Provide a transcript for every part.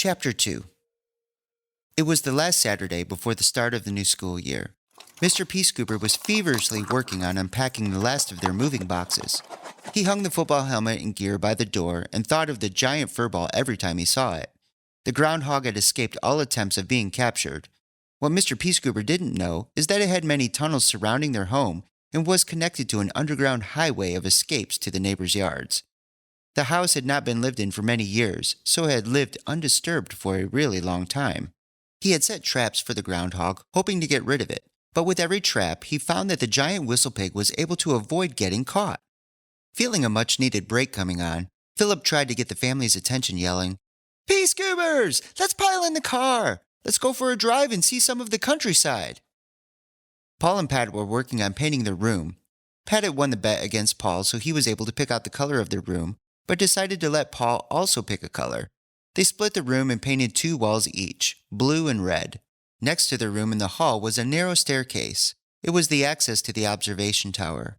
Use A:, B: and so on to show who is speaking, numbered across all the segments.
A: Chapter 2. It was the last Saturday before the start of the new school year. Mr. Peascoober was feverishly working on unpacking the last of their moving boxes. He hung the football helmet and gear by the door and thought of the giant furball every time he saw it. The groundhog had escaped all attempts of being captured. What Mr. Peascoober didn't know is that it had many tunnels surrounding their home and was connected to an underground highway of escapes to the neighbors' yards. The house had not been lived in for many years, so it had lived undisturbed for a really long time. He had set traps for the groundhog, hoping to get rid of it, but with every trap, he found that the giant whistle pig was able to avoid getting caught. Feeling a much-needed break coming on, Philip tried to get the family's attention, yelling, "Peascoobers! Let's pile in the car! Let's go for a drive and see some of the countryside!" Paul and Pat were working on painting their room. Pat had won the bet against Paul, so he was able to pick out the color of their room, but decided to let Paul also pick a color. They split the room and painted 2 walls each, blue and red. Next to their room in the hall was a narrow staircase. It was the access to the observation tower.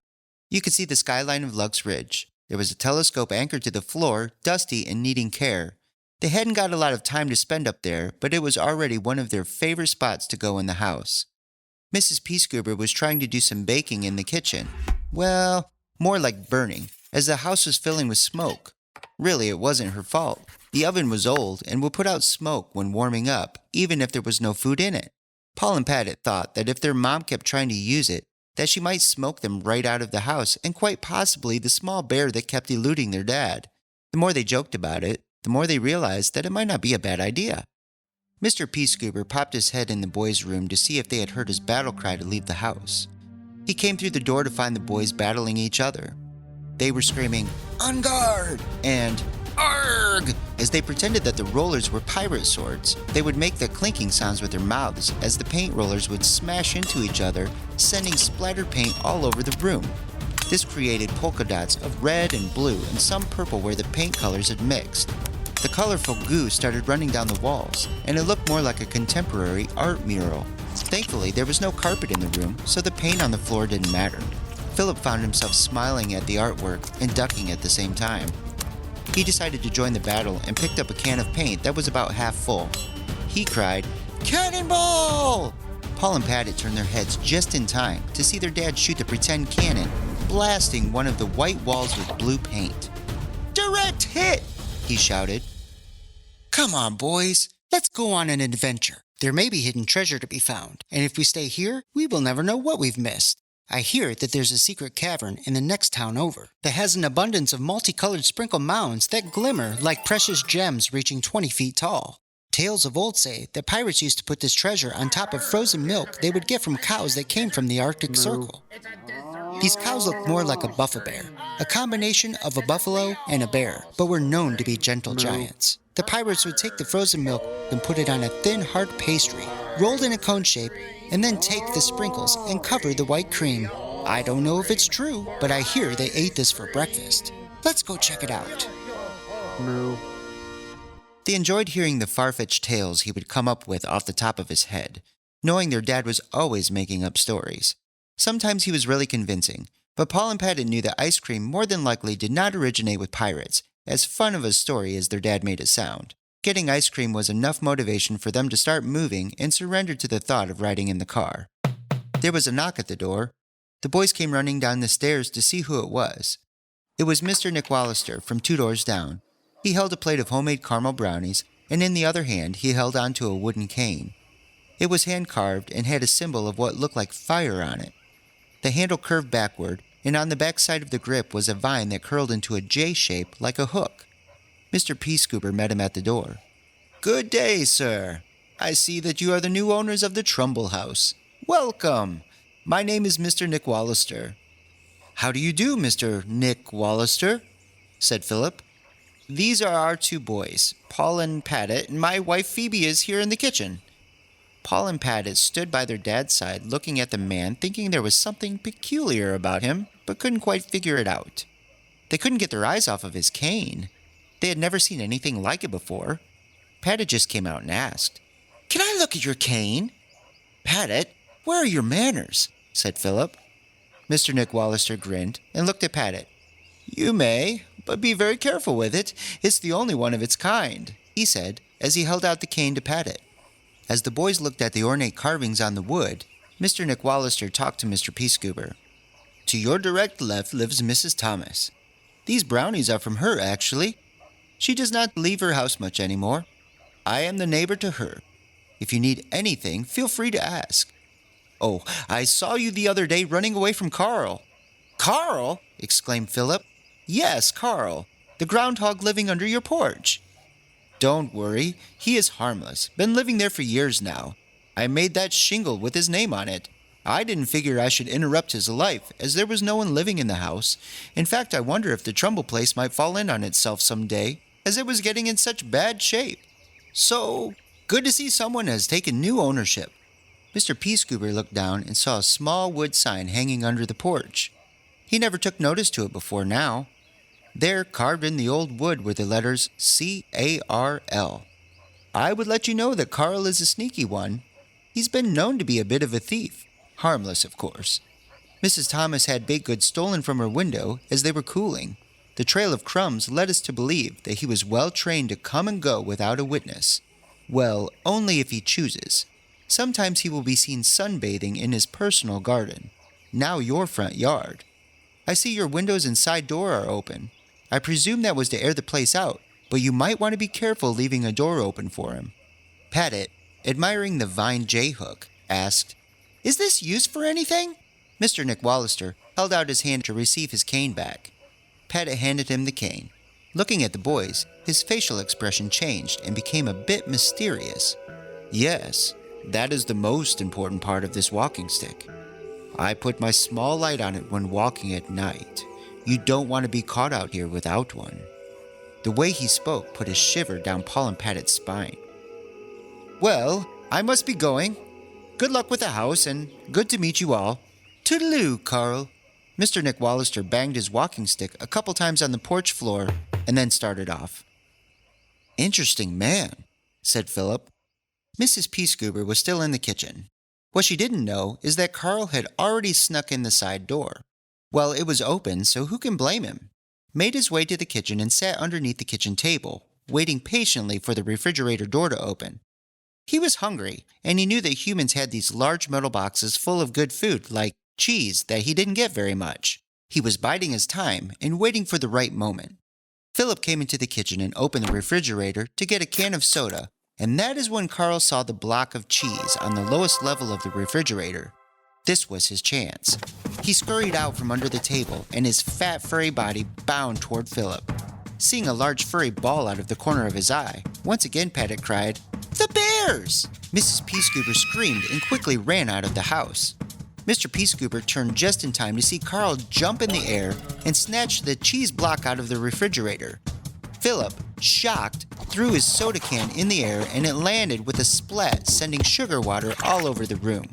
A: You could see the skyline of Lux Ridge. There was a telescope anchored to the floor, dusty and needing care. They hadn't got a lot of time to spend up there, but it was already one of their favorite spots to go in the house. Mrs. Peascoober was trying to do some baking in the kitchen. Well, more like burning, as the house was filling with smoke. Really, it wasn't her fault. The oven was old and would put out smoke when warming up, even if there was no food in it. Paul and Pat had thought that if their mom kept trying to use it, that she might smoke them right out of the house and quite possibly the small bear that kept eluding their dad. The more they joked about it, the more they realized that it might not be a bad idea. Mr. Peascoober popped his head in the boys' room to see if they had heard his battle cry to leave the house. He came through the door to find the boys battling each other. They were screaming, "On guard!" and "Arg!" as they pretended that the rollers were pirate swords. They would make the clinking sounds with their mouths as the paint rollers would smash into each other, sending splattered paint all over the room. This created polka dots of red and blue and some purple where the paint colors had mixed. The colorful goo started running down the walls, and it looked more like a contemporary art mural. Thankfully, there was no carpet in the room, so the paint on the floor didn't matter. Philip found himself smiling at the artwork and ducking at the same time. He decided to join the battle and picked up a can of paint that was about half full. He cried, "Cannonball!" Paul and Pat had turned their heads just in time to see their dad shoot the pretend cannon, blasting one of the white walls with blue paint. "Direct hit!" he shouted. "Come on, boys. Let's go on an adventure. There may be hidden treasure to be found, and if we stay here, we will never know what we've missed. I hear that there's a secret cavern in the next town over that has an abundance of multicolored sprinkle mounds that glimmer like precious gems reaching 20 feet tall. Tales of old say that pirates used to put this treasure on top of frozen milk they would get from cows that came from the Arctic Circle. These cows looked more like a buffalo bear, a combination of a buffalo and a bear, but were known to be gentle giants. The pirates would take the frozen milk and put it on a thin, hard pastry, rolled in a cone shape, and then take the sprinkles and cover the white cream. I don't know if it's true, but I hear they ate this for breakfast. Let's go check it out.
B: Moo.
A: They enjoyed hearing the far-fetched tales he would come up with off the top of his head, knowing their dad was always making up stories. Sometimes he was really convincing, but Paul and Pat knew that ice cream more than likely did not originate with pirates, as fun of a story as their dad made it sound. Getting ice cream was enough motivation for them to start moving and surrender to the thought of riding in the car. There was a knock at the door. The boys came running down the stairs to see who it was. It was Mr. Nick Wallister from 2 doors down. He held a plate of homemade caramel brownies, and in the other hand he held onto a wooden cane. It was hand-carved and had a symbol of what looked like fire on it. The handle curved backward, and on the back side of the grip was a vine that curled into a J shape like a hook. Mr. Peascoober met him at the door. "Good day, sir. I see that you are the new owners of the Trumbull House. Welcome. My name is Mr. Nick Wallister." "How do you do, Mr. Nick Wallister?" said Philip. "These are our 2 boys, Paul and Patty, and my wife Phoebe is here in the kitchen." Paul and Patty stood by their dad's side looking at the man, thinking there was something peculiar about him, but couldn't quite figure it out. They couldn't get their eyes off of his cane. They had never seen anything like it before. Patty just came out and asked, "Can I look at your cane?" "Patty, where are your manners?" said Philip. Mr. Nick Wallister grinned and looked at Patty. "You may, but be very careful with it. It's the only one of its kind. he said as he held out the cane to pat it. As the boys looked at the ornate carvings on the wood, Mr. Nickwallister talked to Mr. Peascoober. To your direct left lives Mrs. Thomas. These brownies are from her, actually. She does not leave her house much anymore. I am the neighbor to her. If you need anything, feel free to ask. Oh, I saw you the other day running away from Carl. Carl? Exclaimed Philip. Yes, Carl. The groundhog living under your porch. Don't worry, he is harmless. Been living there for years now. I made that shingle with his name on it. I didn't figure I should interrupt his life, as there was no one living in the house. In fact, I wonder if the Trumbull place might fall in on itself someday, as it was getting in such bad shape. So, good to see someone has taken new ownership. Mr. Peascoober looked down and saw a small wood sign hanging under the porch. He never took notice to it before now. There, carved in the old wood, were the letters C-A-R-L. I would let you know that Carl is a sneaky one. He's been known to be a bit of a thief. Harmless, of course. Mrs. Thomas had baked goods stolen from her window as they were cooling. The trail of crumbs led us to believe that he was well trained to come and go without a witness. Well, only if he chooses. Sometimes he will be seen sunbathing in his personal garden, now your front yard. I see your windows and side door are open. I presume that was to air the place out, but you might want to be careful leaving a door open for him. Pettit, admiring the vine J-hook, asked, Is this used for anything? Mr. Nickwallister held out his hand to receive his cane back. Pettit handed him the cane. Looking at the boys, his facial expression changed and became a bit mysterious. Yes, that is the most important part of this walking stick. I put my small light on it when walking at night. You don't want to be caught out here without one. The way he spoke put a shiver down Paul and Pettit's spine. Well, I must be going. Good luck with the house, and good to meet you all. Toodaloo, Carl. Mr. Nickwallister banged his walking stick a couple times on the porch floor and then started off. Interesting man, said Philip. Mrs. Peascoober was still in the kitchen. What she didn't know is that Carl had already snuck in the side door. Well, it was open, so who can blame him? Made his way to the kitchen and sat underneath the kitchen table, waiting patiently for the refrigerator door to open. He was hungry, and he knew that humans had these large metal boxes full of good food, like cheese, that he didn't get very much. He was biding his time and waiting for the right moment. Philip came into the kitchen and opened the refrigerator to get a can of soda, and that is when Carl saw the block of cheese on the lowest level of the refrigerator. This was his chance. He scurried out from under the table, and his fat, furry body bounded toward Philip. Seeing a large furry ball out of the corner of his eye, once again Pettit cried, "The bears!" Mrs. Peascoober screamed and quickly ran out of the house. Mr. Peascoober turned just in time to see Carl jump in the air and snatch the cheese block out of the refrigerator. Philip, shocked, threw his soda can in the air and it landed with a splat, sending sugar water all over the room.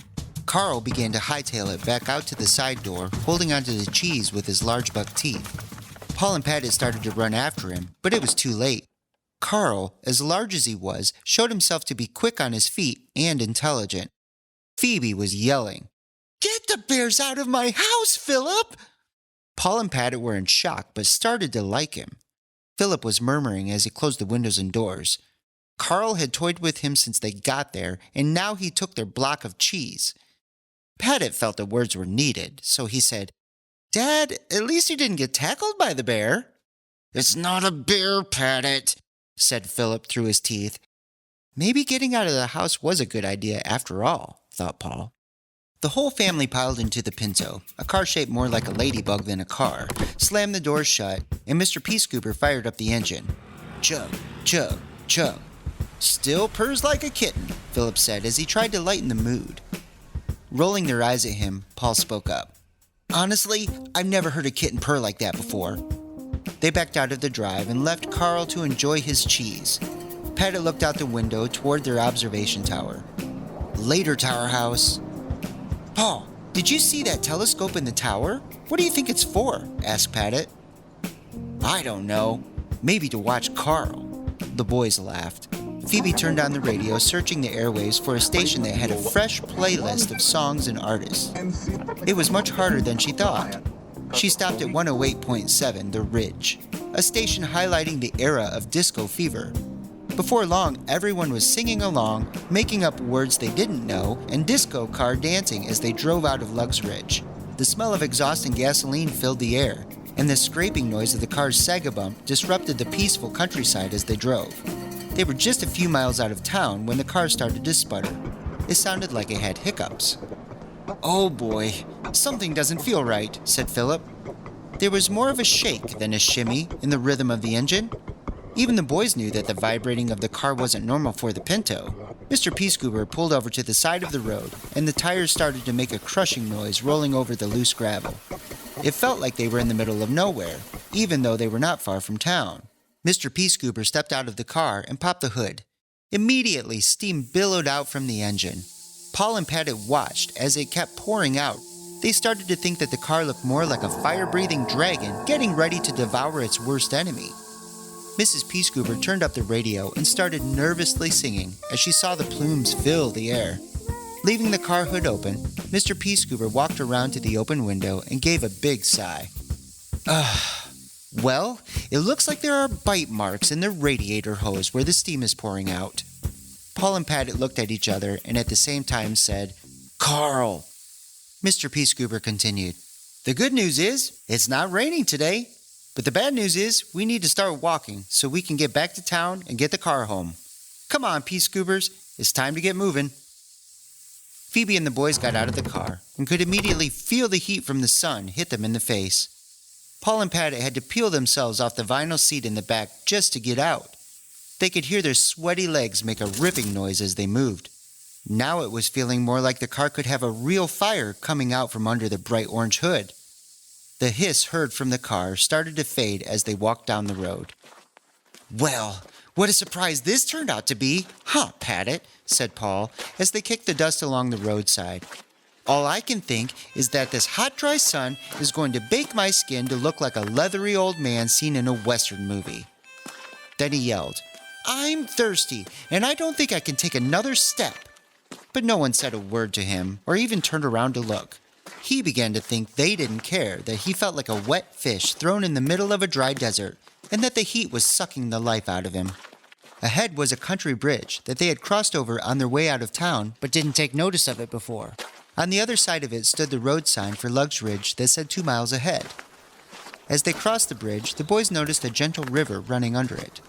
A: Carl began to hightail it back out to the side door, holding onto the cheese with his large buck teeth. Paul and Pettit started to run after him, but it was too late. Carl, as large as he was, showed himself to be quick on his feet and intelligent. Phoebe was yelling, "Get the bears out of my house, Philip!" Paul and Pettit were in shock, but started to like him. Philip was murmuring as he closed the windows and doors. Carl had toyed with him since they got there, and now he took their block of cheese. Pettit felt the words were needed, so he said, "Dad, at least you didn't get tackled by the bear." "It's not a bear, Pettit," said Philip through his teeth. Maybe getting out of the house was a good idea after all, thought Paul. The whole family piled into the Pinto, a car shaped more like a ladybug than a car, slammed the doors shut, and Mr. Peascoober fired up the engine. Chug, chug, chug. "Still purrs like a kitten," Philip said as he tried to lighten the mood. Rolling their eyes at him, Paul spoke up. "Honestly, I've never heard a kitten purr like that before." They backed out of the drive and left Carl to enjoy his cheese. Pettit looked out the window toward their observation tower. "Later, Tower House." "Paul, did you see that telescope in the tower? What do you think it's for?" asked Pettit. "I don't know. Maybe to watch Carl." The boys laughed. Phoebe turned on the radio, searching the airwaves for a station that had a fresh playlist of songs and artists. It was much harder than she thought. She stopped at 108.7, The Ridge, a station highlighting the era of disco fever. Before long, everyone was singing along, making up words they didn't know, and disco car dancing as they drove out of Lugs Ridge. The smell of exhaust and gasoline filled the air, and the scraping noise of the car's sag-a-bump disrupted the peaceful countryside as they drove. They were just a few miles out of town when the car started to sputter. It sounded like it had hiccups. "Oh boy, something doesn't feel right," said Philip. There was more of a shake than a shimmy in the rhythm of the engine. Even the boys knew that the vibrating of the car wasn't normal for the Pinto. Mr. Peascoober pulled over to the side of the road, and the tires started to make a crushing noise rolling over the loose gravel. It felt like they were in the middle of nowhere, even though they were not far from town. Mr. Peascoober stepped out of the car and popped the hood. Immediately, steam billowed out from the engine. Paul and Patty watched as it kept pouring out. They started to think that the car looked more like a fire-breathing dragon getting ready to devour its worst enemy. Mrs. Peascoober turned up the radio and started nervously singing as she saw the plumes fill the air. Leaving the car hood open, Mr. Peascoober walked around to the open window and gave a big sigh. Well, it looks like there are bite marks in the radiator hose where the steam is pouring out." Paul and Patty looked at each other and at the same time said, "Carl!" Mr. Peascoober continued, "The good news is, it's not raining today. But the bad news is, we need to start walking so we can get back to town and get the car home. Come on, Peascoobers, it's time to get moving." Phoebe and the boys got out of the car and could immediately feel the heat from the sun hit them in the face. Paul and Patty had to peel themselves off the vinyl seat in the back just to get out. They could hear their sweaty legs make a ripping noise as they moved. Now it was feeling more like the car could have a real fire coming out from under the bright orange hood. The hiss heard from the car started to fade as they walked down the road. "Well, what a surprise this turned out to be, huh, Patty?" said Paul, as they kicked the dust along the roadside. "All I can think is that this hot, dry sun is going to bake my skin to look like a leathery old man seen in a Western movie." Then he yelled, "I'm thirsty, and I don't think I can take another step." But no one said a word to him or even turned around to look. He began to think they didn't care that he felt like a wet fish thrown in the middle of a dry desert, and that the heat was sucking the life out of him. Ahead was a country bridge that they had crossed over on their way out of town, but didn't take notice of it before. On the other side of it stood the road sign for Lugs Ridge that said 2 miles ahead. As they crossed the bridge, the boys noticed a gentle river running under it.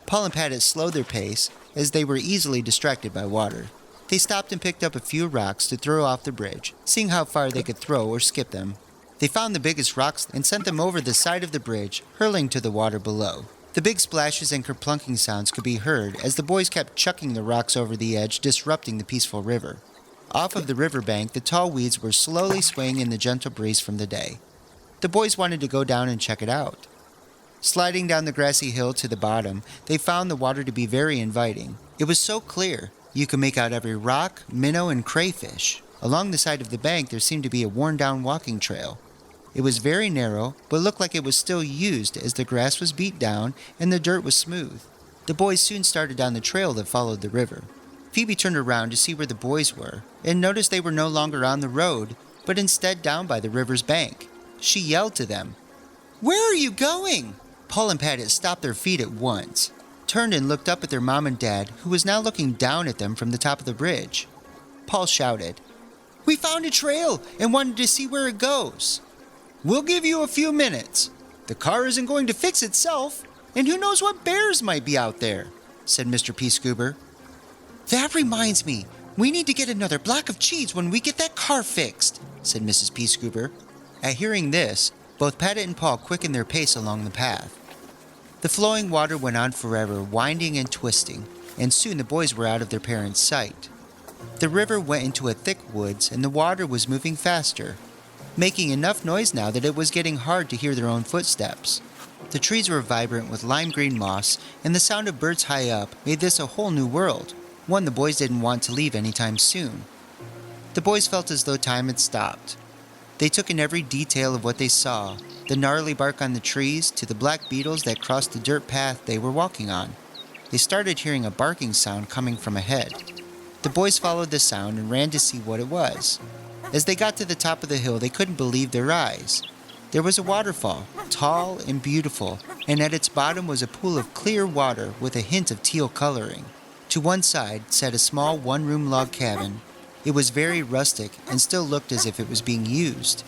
A: Paul and Patty slowed their pace as they were easily distracted by water. They stopped and picked up a few rocks to throw off the bridge, seeing how far they could throw or skip them. They found the biggest rocks and sent them over the side of the bridge, hurling to the water below. The big splashes and kerplunking sounds could be heard as the boys kept chucking the rocks over the edge, disrupting the peaceful river. Off of the riverbank, the tall weeds were slowly swaying in the gentle breeze from the day. The boys wanted to go down and check it out. Sliding down the grassy hill to the bottom, they found the water to be very inviting. It was so clear, you could make out every rock, minnow, and crayfish. Along the side of the bank, there seemed to be a worn-down walking trail. It was very narrow, but looked like it was still used as the grass was beat down and the dirt was smooth. The boys soon started down the trail that followed the river. Phoebe turned around to see where the boys were and noticed they were no longer on the road, but instead down by the river's bank. She yelled to them, "Where are you going?" Paul and Patty stopped their feet at once, turned and looked up at their mom and dad, who was now looking down at them from the top of the bridge. Paul shouted, "We found a trail and wanted to see where it goes." "We'll give you a few minutes. The car isn't going to fix itself, and who knows what bears might be out there," said Mr. Peascoober. "That reminds me, we need to get another block of cheese when we get that car fixed," said Mrs. Peascoober. At hearing this, both Patty and Paul quickened their pace along the path. The flowing water went on forever, winding and twisting, and soon the boys were out of their parents' sight. The river went into a thick woods, and the water was moving faster, making enough noise now that it was getting hard to hear their own footsteps. The trees were vibrant with lime green moss, and the sound of birds high up made this a whole new world, one the boys didn't want to leave anytime soon. The boys felt as though time had stopped. They took in every detail of what they saw, the gnarly bark on the trees to the black beetles that crossed the dirt path they were walking on. They started hearing a barking sound coming from ahead. The boys followed the sound and ran to see what it was. As they got to the top of the hill, they couldn't believe their eyes. There was a waterfall, tall and beautiful, and at its bottom was a pool of clear water with a hint of teal coloring. To one side sat a small one-room log cabin. It was very rustic and still looked as if it was being used.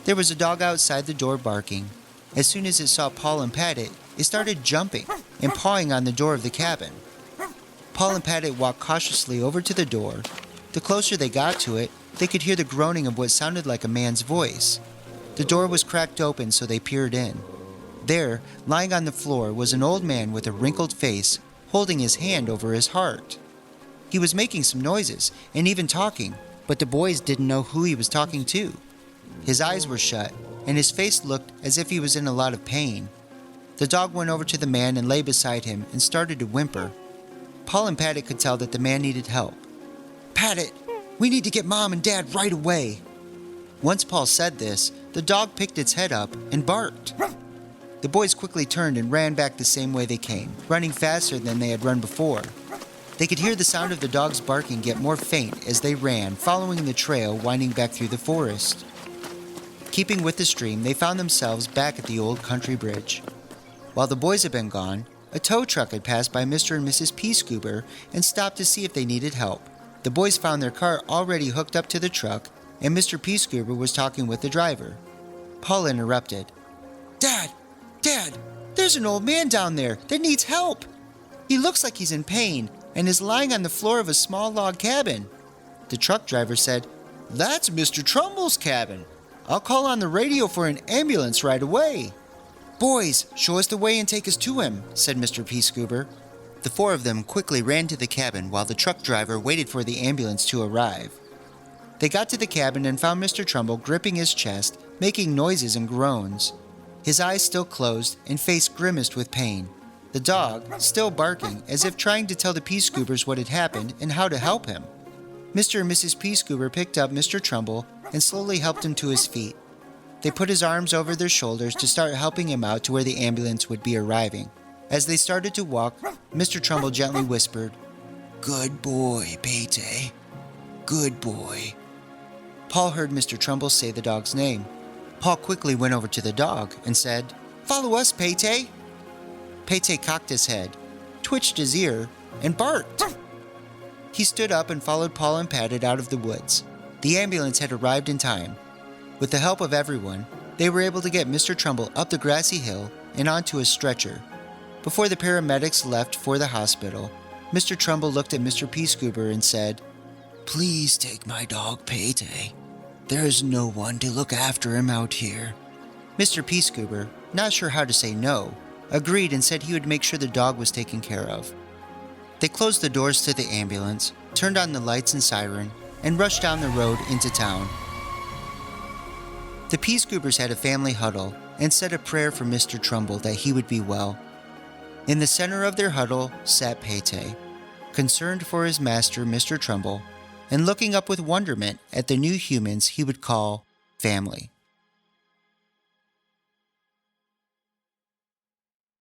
A: There was a dog outside the door barking. As soon as it saw Paul and Patty, it started jumping and pawing on the door of the cabin. Paul and Patty walked cautiously over to the door. The closer they got to it, they could hear the groaning of what sounded like a man's voice. The door was cracked open, so they peered in. There, lying on the floor, was an old man with a wrinkled face, holding his hand over his heart. He was making some noises and even talking, but the boys didn't know who he was talking to. His eyes were shut, and his face looked as if he was in a lot of pain. The dog went over to the man and lay beside him and started to whimper. Paul and Patty could tell that the man needed help. "Patty, we need to get Mom and Dad right away." Once Paul said this, the dog picked its head up and barked. The boys quickly turned and ran back the same way they came, running faster than they had run before. They could hear the sound of the dog's barking get more faint as they ran, following the trail winding back through the forest. Keeping with the stream, they found themselves back at the old country bridge. While the boys had been gone, a tow truck had passed by Mr. and Mrs. Peascoober and stopped to see if they needed help. The boys found their car already hooked up to the truck, and Mr. Peascoober was talking with the driver. Paul interrupted. Dad, there's an old man down there that needs help. He looks like he's in pain and is lying on the floor of a small log cabin." The truck driver said, "That's Mr. Trumbull's cabin. I'll call on the radio for an ambulance right away." "Boys, show us the way and take us to him," said Mr. Peascoober. The four of them quickly ran to the cabin while the truck driver waited for the ambulance to arrive. They got to the cabin and found Mr. Trumbull gripping his chest, making noises and groans. His eyes still closed and face grimaced with pain. The dog, still barking, as if trying to tell the Peascoobers what had happened and how to help him. Mr. and Mrs. Peascoober picked up Mr. Trumbull and slowly helped him to his feet. They put his arms over their shoulders to start helping him out to where the ambulance would be arriving. As they started to walk, Mr. Trumbull gently whispered, "Good boy, Pate. Good boy." Paul heard Mr. Trumbull say the dog's name. Paul quickly went over to the dog and said, "Follow us, Pate." Pate cocked his head, twitched his ear, and barked. He stood up and followed Paul and Patty out of the woods. The ambulance had arrived in time. With the help of everyone, they were able to get Mr. Trumbull up the grassy hill and onto a stretcher. Before the paramedics left for the hospital, Mr. Trumbull looked at Mr. Peascoober and said, "Please take my dog, Pate. There is no one to look after him out here." Mr. Peascoober, not sure how to say no, agreed and said he would make sure the dog was taken care of. They closed the doors to the ambulance, turned on the lights and siren, and rushed down the road into town. The Peascoobers had a family huddle and said a prayer for Mr. Trumbull that he would be well. In the center of their huddle sat Pate, concerned for his master, Mr. Trumbull, and looking up with wonderment at the new humans he would call family.